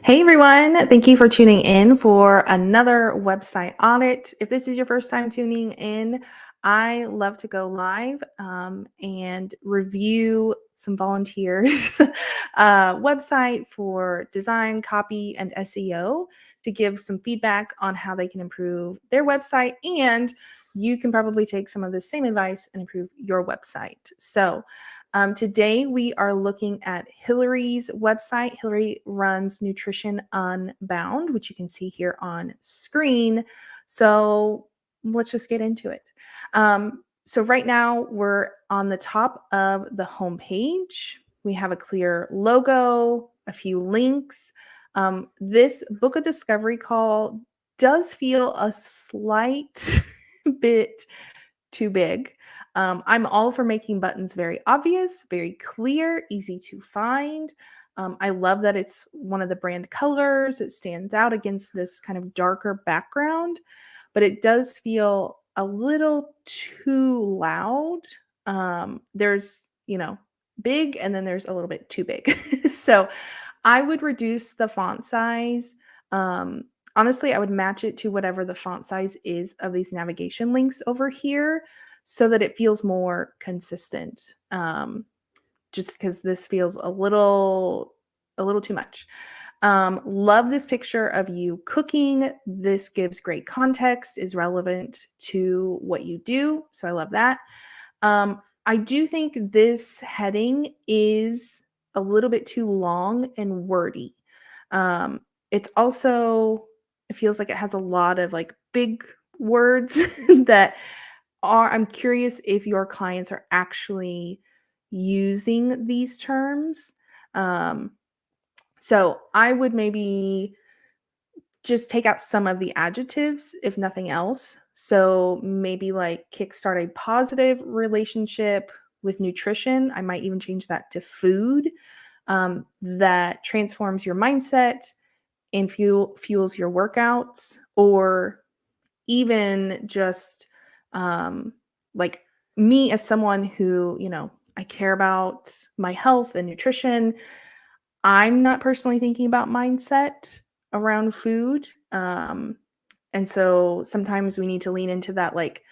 Hey everyone, thank you for tuning in for another website audit. If this is your first time tuning in, I love to go live and review some volunteers' website for design, copy, and SEO to give some feedback on how they can improve their website. And you can probably take some of the same advice and improve your website. So, today we are looking at Hillary's website. Hillary runs Nutrition Unbound, which you can see here on screen. So let's just get into it. So right now we're on the top of the home page. We have a clear logo, a few links. This book of discovery call does feel a slight bit too big. I'm all for making buttons very obvious, very clear, easy to find. I love that it's one of the brand colors. It stands out against this kind of darker background, but it does feel a little too loud. There's, big, and then there's a little bit too big. So I would reduce the font size. Honestly, I would match it to whatever the font size is of these navigation links over here so that it feels more consistent. Just because this feels a little too much. Love this picture of you cooking. This gives great context, is relevant to what you do. So I love that. I do think this heading is a little bit too long and wordy. Um, it's also, it feels like it has a lot of like big words that I'm curious if your clients are actually using these terms. Um, so I would maybe just take out some of the adjectives, if nothing else. So maybe like kickstart a positive relationship with nutrition. I might even change that to food that transforms your mindset and fuels your workouts, or even just like me as someone who, I care about my health and nutrition. I'm not personally thinking about mindset around food. And so sometimes we need to lean into that, like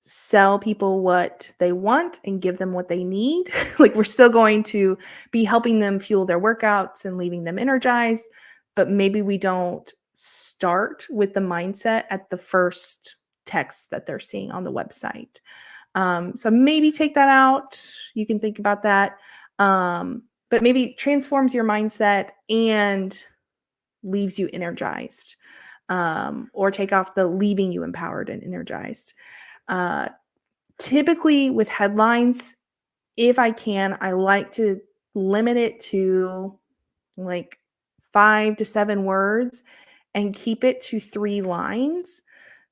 sell people what they want and give them what they need. Like we're still going to be helping them fuel their workouts and leaving them energized, but maybe we don't start with the mindset at the first text that they're seeing on the website. So maybe take that out. You can think about that. But maybe transforms your mindset and leaves you energized, or take off the leaving you empowered and energized. Uh, Typically with headlines, if I can, I like to limit it to like 5 to 7 words and keep it to 3 lines.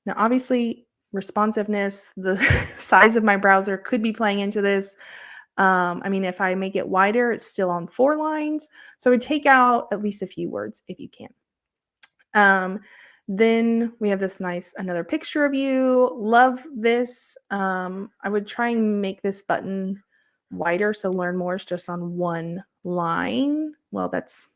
Now, obviously, responsiveness, the size of my browser could be playing into this. I mean, if I make it wider, it's still on 4 lines. So I would take out at least a few words if you can. Then we have this nice another picture of you. Love this. I would try and make this button wider, so learn more is just on 1 line. Well, that's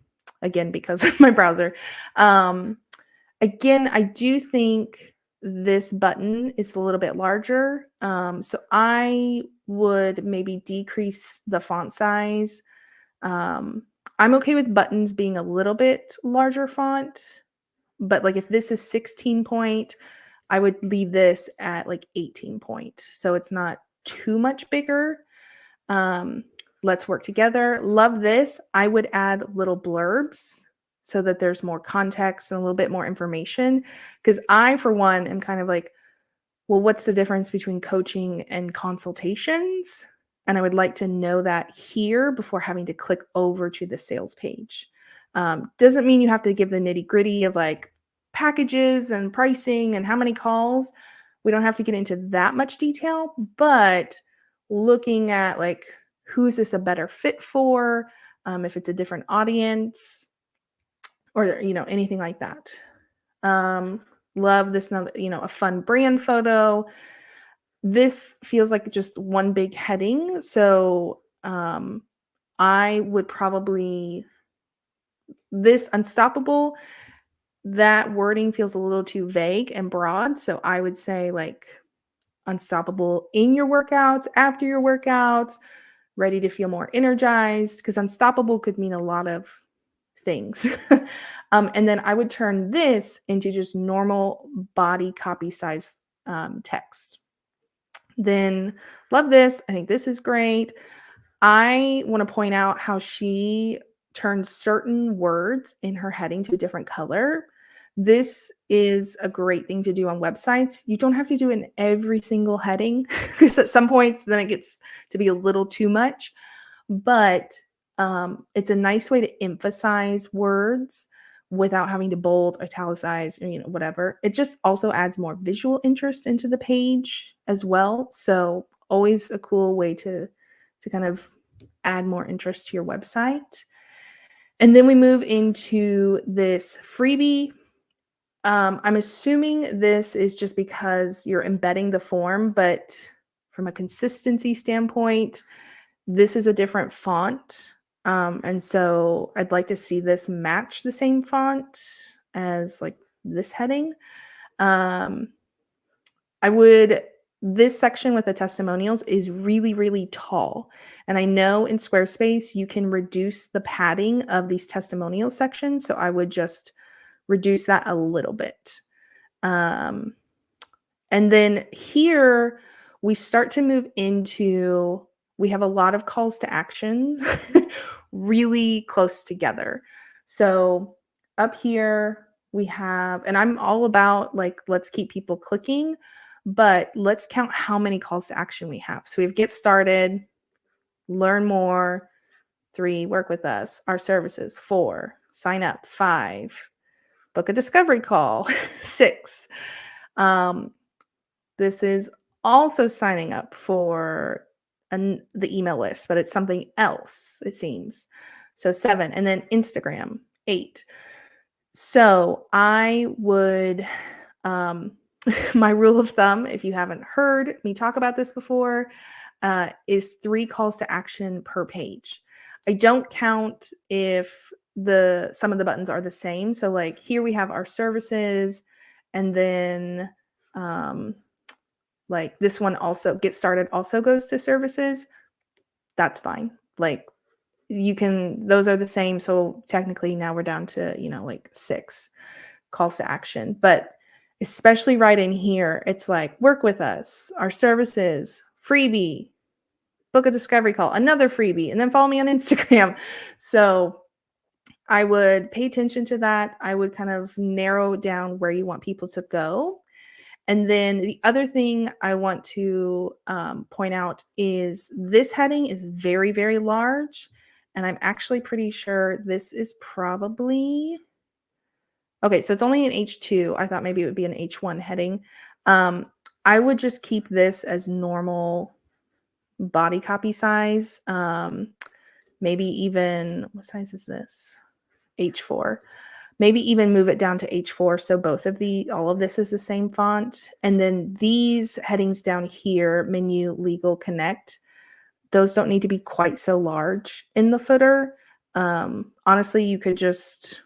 again because of my browser. Again, I do think this button is a little bit larger. So I would maybe decrease the font size. I'm okay with buttons being a little bit larger font, but like if this is 16 point, I would leave this at like 18 point. So it's not too much bigger. Let's work together. Love this. I would add little blurbs so that there's more context and a little bit more information. Because I, for one, am kind of like, well, what's the difference between coaching and consultations? And I would like to know that here before having to click over to the sales page. Doesn't mean you have to give the nitty gritty of like packages and pricing and how many calls. We don't have to get into that much detail, but looking at like, who is this a better fit for? If it's a different audience or, anything like that. Love this, a fun brand photo. This feels like just one big heading. So I would probably this unstoppable, that wording feels a little too vague and broad. So I would say like unstoppable in your workouts, after your workouts, ready to feel more energized, because unstoppable could mean a lot of things. And then I would turn this into just normal body copy size text. Then love this. I think this is great. I want to point out how she turns certain words in her heading to a different color. This is a great thing to do on websites. You don't have to do it in every single heading because at some points then it gets to be a little too much. But it's a nice way to emphasize words without having to bold, italicize, or whatever. It just also adds more visual interest into the page as well. So always a cool way to kind of add more interest to your website. And then we move into this freebie. I'm assuming this is just because you're embedding the form, but from a consistency standpoint, this is a different font. And so I'd like to see this match the same font as like this heading. Um, I would, this section with the testimonials is really, really tall. And I know in Squarespace, you can reduce the padding of these testimonial sections. So I would just reduce that a little bit. Um, and then here we start to move into, we have a lot of calls to actions really close together. So up here we have, and I'm all about like, let's keep people clicking, but let's count how many calls to action we have. So we have get started, learn more, 3, work with us, our services, 4, sign up, 5, book a discovery call, 6. This is also signing up for the email list, but it's something else, it seems. So 7, and then Instagram, 8. So I would, my rule of thumb, if you haven't heard me talk about this before, is 3 calls to action per page. I don't count if some of the buttons are the same. So like here we have our services, and then like this one also, get started also goes to services. That's fine. Like you can, those are the same. So technically now we're down to, like 6 calls to action. But especially right in here, it's like work with us, our services, freebie, book a discovery call, another freebie, and then follow me on Instagram. So I would pay attention to that. I would kind of narrow down where you want people to go. And then the other thing I want to point out is this heading is very, very large. And I'm actually pretty sure this is probably, okay, so it's only an H2. I thought maybe it would be an H1 heading. I would just keep this as normal body copy size. Maybe even, what size is this? H4. Maybe even move it down to H4. So all of this is the same font. And then these headings down here, menu, legal, connect, those don't need to be quite so large in the footer. Honestly, you could just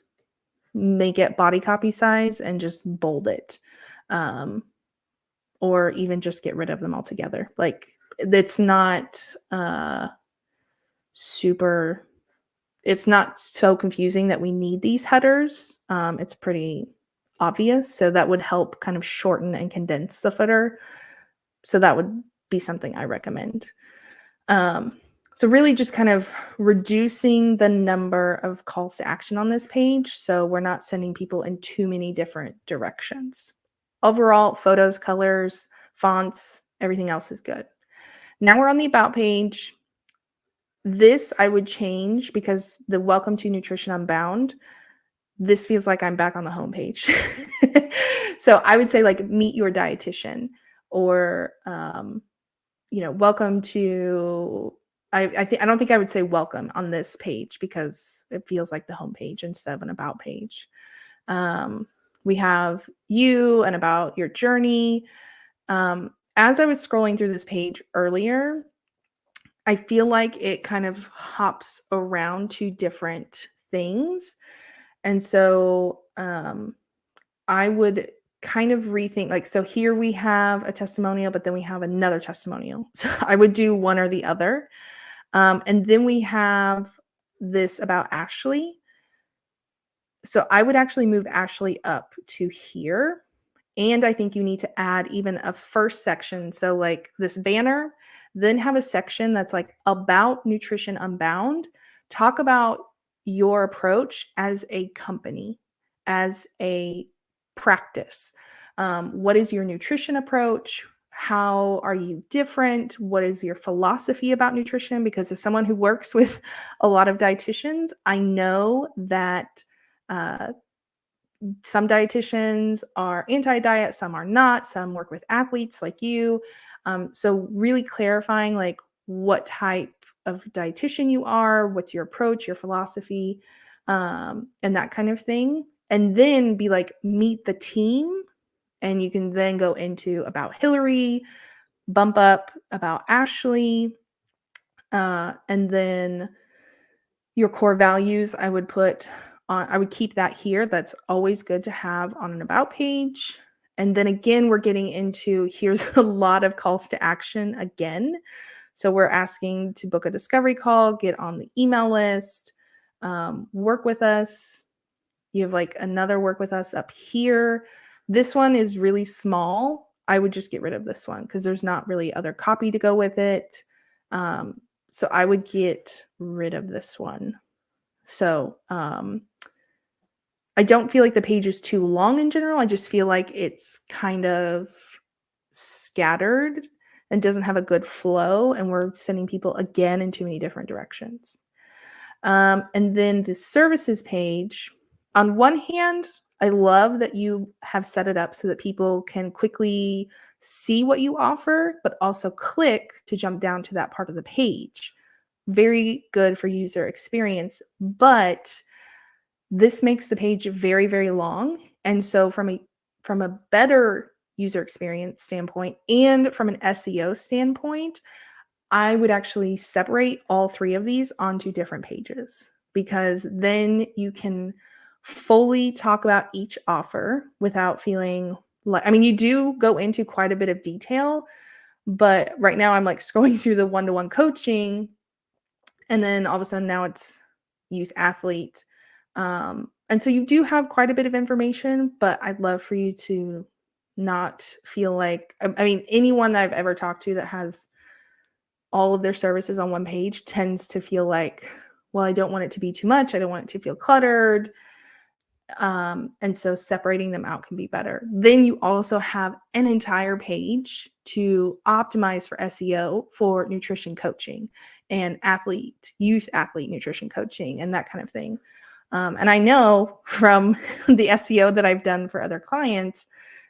make it body copy size and just bold it. Or even just get rid of them altogether. Like it's not it's not so confusing that we need these headers. It's pretty obvious. So that would help kind of shorten and condense the footer. So that would be something I recommend. So really just kind of reducing the number of calls to action on this page. So we're not sending people in too many different directions. Overall, photos, colors, fonts, everything else is good. Now we're on the About page. This I would change because the Welcome to Nutrition Unbound, this feels like I'm back on the homepage. So I would say like meet your dietitian, or welcome to, I don't think I would say welcome on this page because it feels like the homepage instead of an About page. We have you and about your journey. As I was scrolling through this page earlier, I feel like it kind of hops around to different things. And so I would kind of rethink, like, so here we have a testimonial, but then we have another testimonial. So I would do one or the other. And then we have this about Ashley. So I would actually move Ashley up to here. And I think you need to add even a first section. So, like this banner, then have a section that's like about Nutrition Unbound. Talk about your approach as a company, as a practice. What is your nutrition approach? How are you different? What is your philosophy about nutrition? Because as someone who works with a lot of dietitians, I know that uh, some dietitians are anti-diet, some are not, some work with athletes like you. So really clarifying like what type of dietitian you are, what's your approach, your philosophy, and that kind of thing. And then be like, meet the team. And you can then go into about Hillary, bump up about Ashley, and then your core values, I would put on, I would keep that here. That's always good to have on an about page. And then again, we're getting into, here's a lot of calls to action again. So we're asking to book a discovery call, get on the email list, work with us. You have like another work with us up here. This one is really small. I would just get rid of this one because there's not really other copy to go with it. So I would get rid of this one. So I don't feel like the page is too long in general. I just feel like it's kind of scattered and doesn't have a good flow, and we're sending people again in too many different directions. And then the services page, on one hand, I love that you have set it up so that people can quickly see what you offer, but also click to jump down to that part of the page. Very good for user experience, but this makes the page very, very long. And so from a better user experience standpoint and from an SEO standpoint, I would actually separate all three of these onto different pages, because then you can fully talk about each offer without feeling like, I mean, you do go into quite a bit of detail, but right now I'm like scrolling through the one-to-one coaching, and then all of a sudden now it's youth athlete. And so you do have quite a bit of information, but I'd love for you to not feel like, I mean, anyone that I've ever talked to that has all of their services on one page tends to feel like, well, I don't want it to be too much. I don't want it to feel cluttered. And so separating them out can be better. Then you also have an entire page to optimize for SEO for nutrition coaching and youth athlete nutrition coaching and that kind of thing. And I know from the SEO that I've done for other clients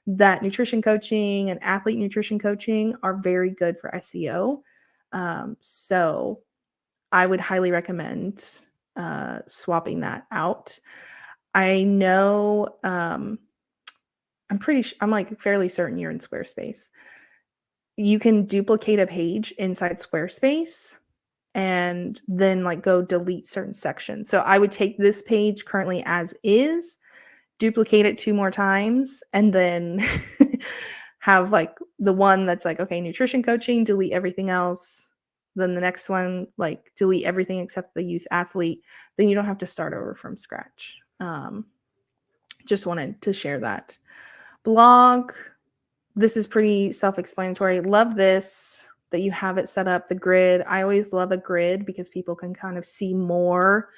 that nutrition coaching and athlete nutrition coaching are very good for SEO. So I would highly recommend swapping that out. I know, I'm I'm like fairly certain you're in Squarespace. You can duplicate a page inside Squarespace and then like go delete certain sections. So I would take this page currently as is, duplicate it 2 more times, and then have like the one that's like, okay, nutrition coaching, delete everything else. Then the next one, like delete everything except the youth athlete. Then you don't have to start over from scratch. Just wanted to share that. Blog, this is pretty self-explanatory. Love this, that you have it set up, the grid. I always love a grid because people can kind of see more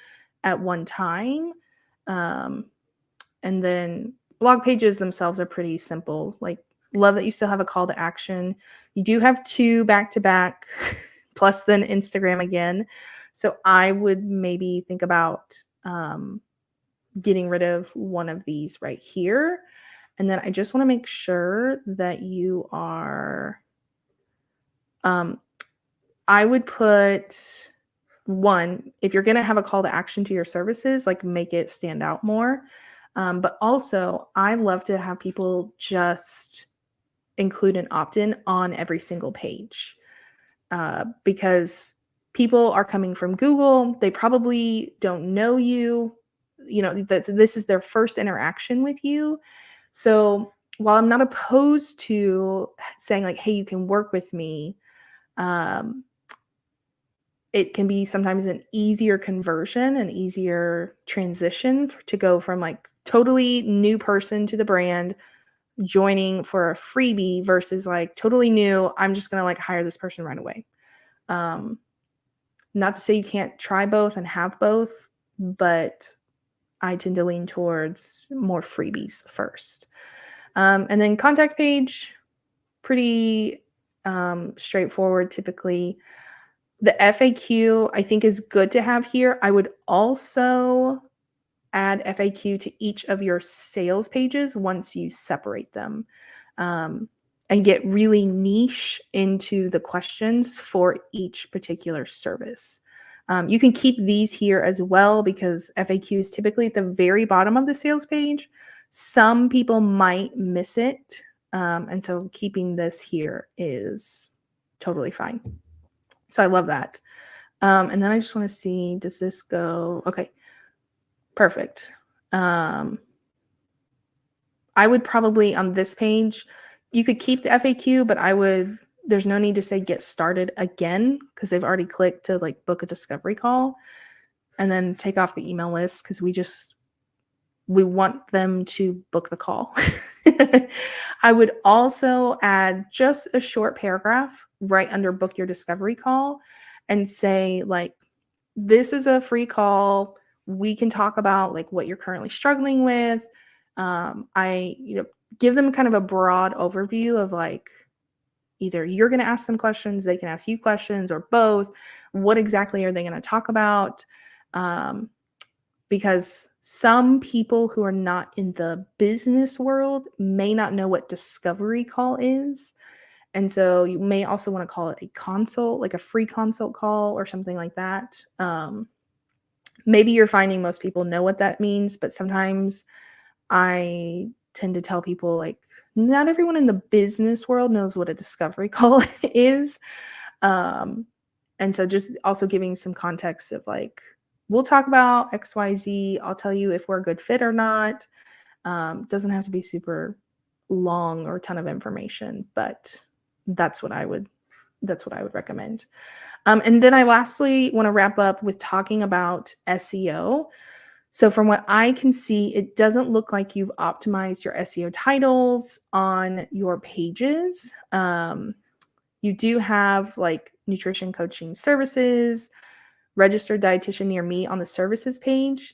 at one time. And then blog pages themselves are pretty simple. Like, love that you still have a call to action. You do have 2 back-to-back, plus then Instagram again. So I would maybe think about getting rid of one of these right here. And then I just want to make sure that you are, I would put one, if you're going to have a call to action to your services, like make it stand out more. But also, I love to have people just include an opt-in on every single page, because people are coming from Google. They probably don't know you. that this is their first interaction with you. So while I'm not opposed to saying like, hey, you can work with me, um, it can be sometimes an easier conversion, an easier transition to go from like totally new person to the brand joining for a freebie versus like totally new. I'm just going to like hire this person right away. Not to say you can't try both and have both, but I tend to lean towards more freebies first. And then contact page, pretty straightforward typically. The FAQ I think is good to have here. I would also add FAQ to each of your sales pages once you separate them, and get really niche into the questions for each particular service. You can keep these here as well because FAQ is typically at the very bottom of the sales page. Some people might miss it. And so keeping this here is totally fine. So I love that. And then I just want to see, does this go? Okay, perfect. I would probably on this page, you could keep the FAQ, but there's no need to say get started again because they've already clicked to like book a discovery call, and then take off the email list because we want them to book the call. I would also add just a short paragraph right under book your discovery call and say like, this is a free call. We can talk about like what you're currently struggling with. Give them kind of a broad overview of like, either you're going to ask them questions, they can ask you questions, or both. What exactly are they going to talk about? Because some people who are not in the business world may not know what discovery call is. And so you may also want to call it a consult, like a free consult call or something like that. Maybe you're finding most people know what that means, but sometimes I tend to tell people like, not everyone in the business world knows what a discovery call is. And so just also giving some context of like, we'll talk about XYZ. I'll tell you if we're a good fit or not. Doesn't have to be super long or a ton of information, but that's what I would recommend. And then I lastly want to wrap up with talking about SEO. So from what I can see, it doesn't look like you've optimized your SEO titles on your pages. You do have like nutrition coaching services, registered dietitian near me on the services page.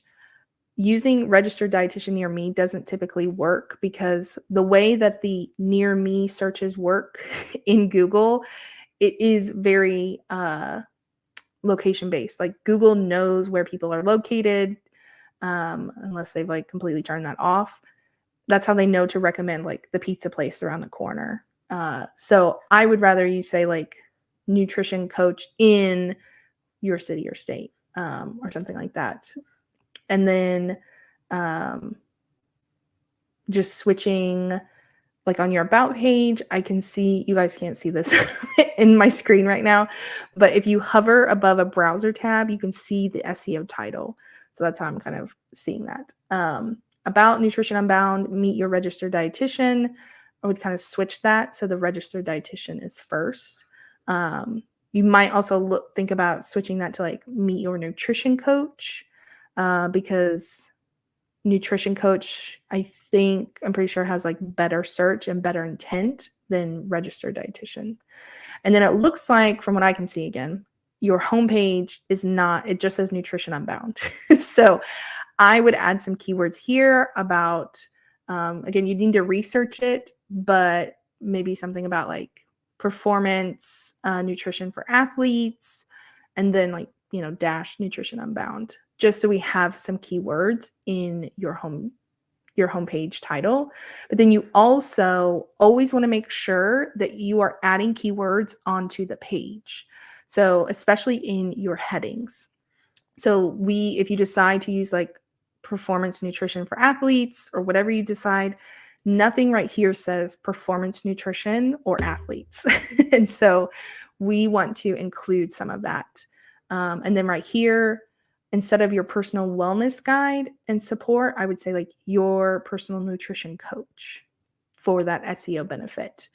Using registered dietitian near me doesn't typically work because the way that the near me searches work in Google, it is very location based. Like Google knows where people are located, unless they've like completely turned that off. That's how they know to recommend like the pizza place around the corner. So I would rather you say like nutrition coach in your city or state, or something like that. And then just switching like on your about page, I can see, you guys can't see this in my screen right now, but if you hover above a browser tab, you can see the SEO title. So that's how I'm kind of seeing that. About Nutrition Unbound, meet your registered dietitian. I would kind of switch that so the registered dietitian is first. You might also think about switching that to like meet your nutrition coach, because nutrition coach, I'm pretty sure has like better search and better intent than registered dietitian. And then it looks like, from what I can see again, your homepage is not, it just says Nutrition Unbound. So I would add some keywords here about, again, you need to research it, but maybe something about like performance, nutrition for athletes, and then like, dash Nutrition Unbound, just so we have some keywords in your homepage title. But then you also always want to make sure that you are adding keywords onto the page. So especially in your headings. So if you decide to use like performance nutrition for athletes or whatever you decide, nothing right here says performance nutrition or athletes. And so we want to include some of that. And then right here, instead of your personal wellness guide and support, I would say like your personal nutrition coach for that SEO benefit.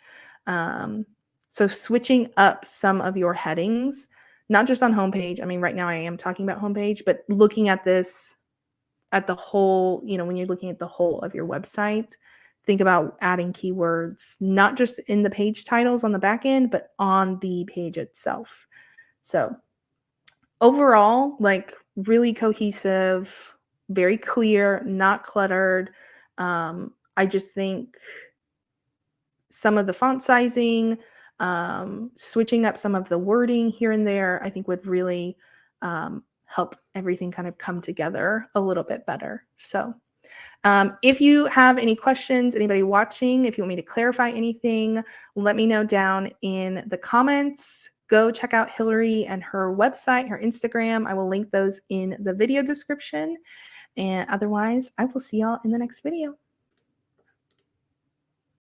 So switching up some of your headings, not just on homepage. I mean, right now I am talking about homepage, but looking at this at the whole, when you're looking at the whole of your website, think about adding keywords, not just in the page titles on the back end, but on the page itself. So overall, like really cohesive, very clear, not cluttered. I just think some of the font sizing, switching up some of the wording here and there, I think would really help everything kind of come together a little bit better. So if you have any questions, anybody watching, if you want me to clarify anything, let me know down in the comments. Go check out Hillary and her website, her Instagram. I will link those in the video description. And otherwise, I will see y'all in the next video.